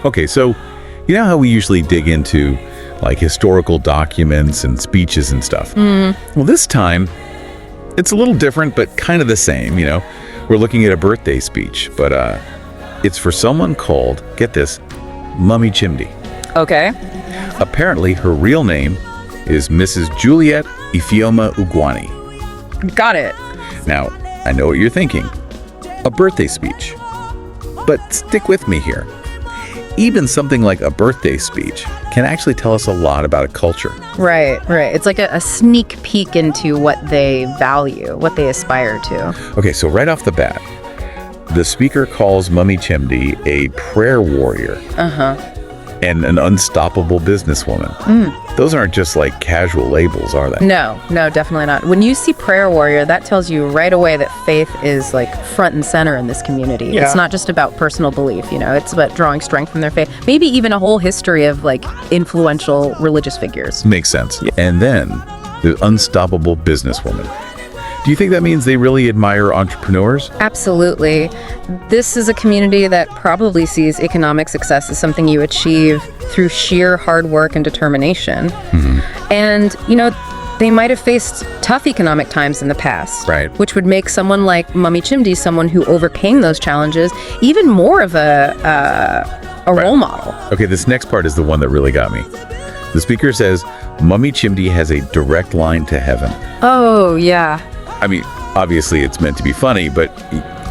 Okay, so you know how we usually dig into like historical documents and speeches and stuff? Well, this time it's a little different, but kind of the same, We're looking at a birthday speech, but it's for someone called, get this, Mummy Chimney. Okay. Apparently, her real name is Mrs. Juliet Ifeoma Ugwuanyi. Got it. Now, I know what you're thinking. A birthday speech. But stick with me here. Even something like a birthday speech can actually tell us a lot about a culture. Right. It's like a sneak peek into what they value, what they aspire to. Okay, so right off the bat, the speaker calls Mummy Chimney a prayer warrior. And an unstoppable businesswoman. Those aren't just like casual labels, are they? No, definitely not. When you see prayer warrior, that tells you right away that faith is like front and center in this community. Yeah. It's not just about personal belief, it's about drawing strength from their faith. Maybe even a whole history of like influential religious figures. Makes sense. And then the unstoppable businesswoman. Do you think that means they really admire entrepreneurs? Absolutely. This is a community that probably sees economic success as something you achieve through sheer hard work and determination. And, they might have faced tough economic times in the past, right? Which would make someone like Mummy Chimney, someone who overcame those challenges, even more of a role model. Okay, this next part is the one that really got me. The speaker says, Mummy Chimney has a direct line to heaven. Oh, yeah. I mean, obviously it's meant to be funny, but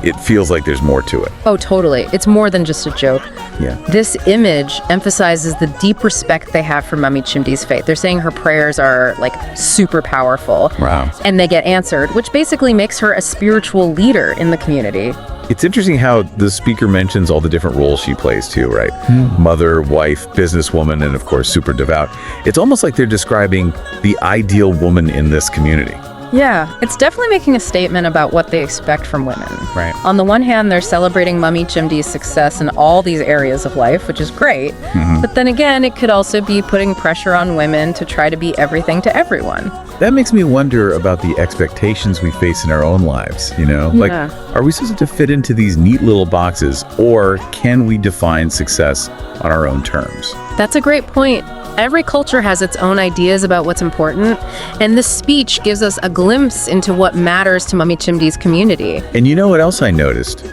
it feels like there's more to it. Oh, totally. It's more than just a joke. Yeah. This image emphasizes the deep respect they have for Mummy Chimney's faith. They're saying her prayers are like super powerful. Wow. And they get answered, which basically makes her a spiritual leader in the community. It's interesting how the speaker mentions all the different roles she plays too, right? Mother, wife, businesswoman, and of course, super devout. It's almost like they're describing the ideal woman in this community. Yeah, it's definitely making a statement about what they expect from women. Right. On the one hand, they're celebrating Mummy Chimney's success in all these areas of life, which is great. But then again, it could also be putting pressure on women to try to be everything to everyone. That makes me wonder about the expectations we face in our own lives, Like, are we supposed to fit into these neat little boxes, or can we define success on our own terms? That's a great point. Every culture has its own ideas about what's important, and this speech gives us a glimpse into what matters to Mummy Chimney's community. And you know what else I noticed?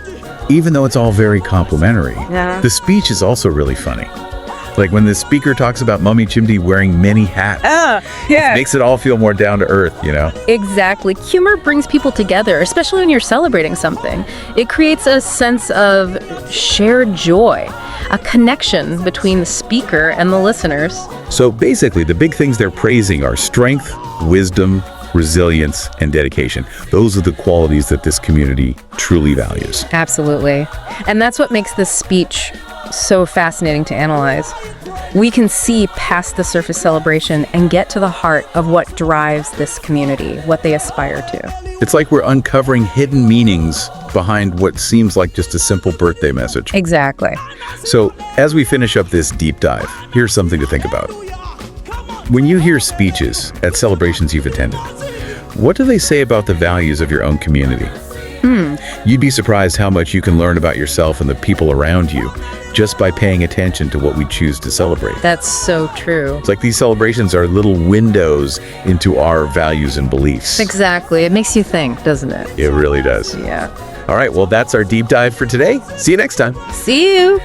Even though it's all very complimentary, Yeah. the speech is also really funny. Like when the speaker talks about Mummy Chimney wearing many hats. Yeah. Makes it all feel more down to earth, Exactly. Humor brings people together, especially when you're celebrating something. It creates a sense of shared joy, a connection between the speaker and the listeners. So basically, the big things they're praising are strength, wisdom, resilience, and dedication. Those are the qualities that this community truly values. Absolutely. And that's what makes this speech so fascinating to analyze. We can see past the surface celebration and get to the heart of what drives this community, what they aspire to. It's like we're uncovering hidden meanings behind what seems like just a simple birthday message. Exactly. So, as we finish up this deep dive, here's something to think about. When you hear speeches at celebrations you've attended, what do they say about the values of your own community? You'd be surprised how much you can learn about yourself and the people around you just by paying attention to what we choose to celebrate. That's so true. It's like these celebrations are little windows into our values and beliefs. Exactly. It makes you think, doesn't it? It really does. Yeah. All right, well, that's our deep dive for today. See you next time. See you.